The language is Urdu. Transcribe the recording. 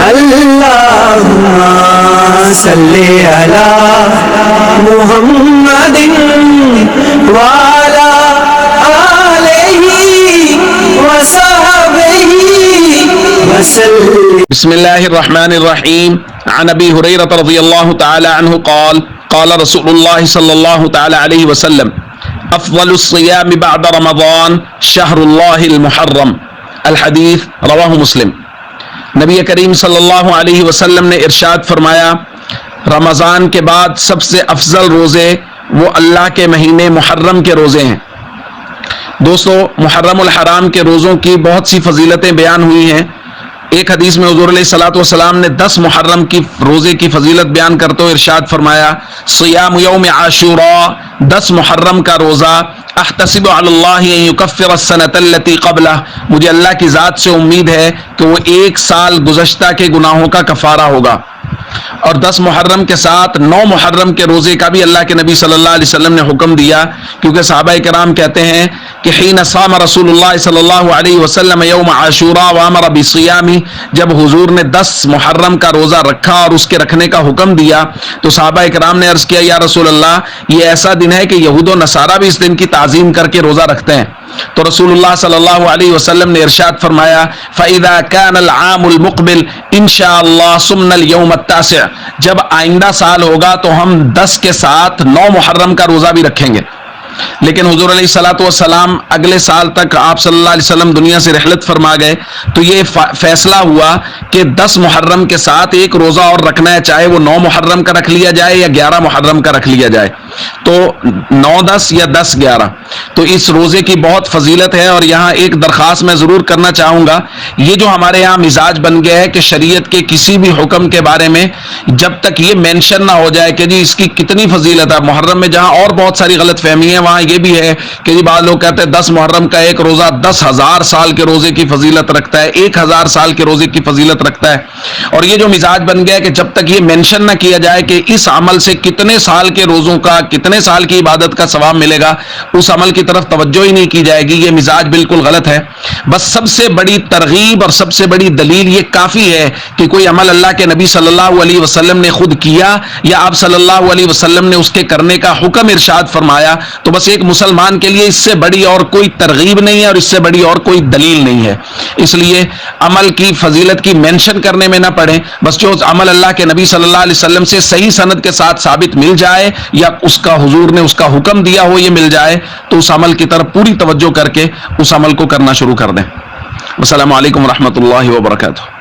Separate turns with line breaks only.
اللہم صلی علی محمد وعلی آلہ وصحبہ وسلم۔
بسم اللہ الرحمن الرحیم۔ عن ابی ہریرہ رضی اللہ تعالی عنہ قال قال رسول اللہ صلی اللہ تعالی علیہ وسلم افضل الصیام بعد رمضان شہر اللہ المحرم۔ الحدیث رواہ مسلم۔ نبی کریم صلی اللہ علیہ وسلم نے ارشاد فرمایا رمضان کے بعد سب سے افضل روزے وہ اللہ کے مہینے محرم کے روزے ہیں۔ دوستو، محرم الحرام کے روزوں کی بہت سی فضیلتیں بیان ہوئی ہیں۔ ایک حدیث میں حضور علیہ الصلوۃ والسلام نے 10 محرم کی روزے کی فضیلت بیان کرتے ہوئے ارشاد فرمایا صیام یوم عاشوراء، 10 محرم کا روزہ، احتسب علی اللہ ان یکفر السنۃ التی قبلہ، مجھے اللہ کی ذات سے امید ہے کہ وہ 1 سال گزشتہ کے گناہوں کا کفارہ ہوگا۔ اور 10 محرم کے ساتھ 9 محرم کے روزے کا بھی اللہ کے نبی صلی اللہ علیہ وسلم نے حکم دیا، کیونکہ صحابہ کرام کہتے ہیں کہ حین صام رسول اللہ صلی اللہ علیہ وسلم یوم عاشوراء وامر بصیامہ، جب حضور نے 10 محرم کا روزہ رکھا اور اس کے رکھنے کا حکم دیا تو صحابہ کرام نے عرض کیا یا رسول اللہ، یہ ایسا دن ہے کہ یہود و نصارہ بھی اس دن کی تعظیم کر کے روزہ رکھتے ہیں۔ تو رسول اللہ صلی اللہ علیہ وسلم نے ارشاد فرمایا فَإِذَا كَانَ الْعَامُ الْمُقْبِلُ إِنْ شَاءَ اللَّهُ صُمْنَا الْيَوْمَ التَّاسِعَ، جب آئندہ سال ہوگا تو ہم 10 کے ساتھ 9 محرم کا روزہ بھی رکھیں گے۔ لیکن حضور علیہ الصلوۃ والسلام اگلے سال تک آپ صلی اللہ علیہ وسلم دنیا سے رحلت فرما گئے، تو یہ فیصلہ ہوا کہ 10 محرم کے ساتھ ایک روزہ اور رکھنا ہے، چاہے وہ 9 محرم کا رکھ لیا جائے یا 11 محرم کا رکھ لیا جائے، تو 9-10 یا 10-11۔ تو اس روزے کی بہت فضیلت ہے۔ اور یہاں ایک درخواست میں ضرور کرنا چاہوں گا، یہ جو ہمارے یہاں مزاج بن گیا ہے کہ شریعت کے کسی بھی حکم کے بارے میں جب تک یہ مینشن نہ ہو جائے کہ جی اس کی کتنی فضیلت ہے، محرم میں جہاں اور بہت ساری غلط فہمی ہے وہاں یہ بھی ہے کہ جی بعض لوگ کہتے ہیں 10 محرم کا ایک روزہ 10,000 سال کے روزے کی فضیلت رکھتا ہے، 1,000 سال کے روزے کی فضیلت رکھتا ہے۔ اور یہ جو مزاج بن گیا ہے کہ جب تک یہ مینشن نہ کیا جائے کہ اس عمل سے کتنے سال کے روزوں کا، کتنے سال کی عبادت کا ثواب ملے گا، اس عمل کی طرف توجہ ہی نہیں کی جائے گی، یہ مزاج بالکل غلط ہے۔ بس سب سے بڑی ترغیب اور سب سے بڑی دلیل یہ کافی ہے کہ کوئی عمل اللہ کے نبی صلی اللہ علیہ وسلم نے خود کیا یا آپ صلی اللہ علیہ وسلم نے اس کے کرنے کا حکم ارشاد فرمایا، تو بس ایک مسلمان کے لیے اس سے بڑی اور کوئی ترغیب نہیں ہے اور اس سے بڑی اور کوئی دلیل نہیں ہے۔ اس لیے عمل کی فضیلت کی مینشن کرنے میں نہ پڑیں، بس جو عمل اللہ کے نبی صلی اللہ علیہ وسلم سے صحیح سند کے ساتھ ثابت مل جائے یا اس کا حضور نے اس کا حکم دیا ہو یہ مل جائے تو اس عمل کی طرف پوری توجہ کر کے اس عمل کو کرنا شروع کر دیں۔ السلام علیکم ورحمۃ اللہ وبرکاتہ۔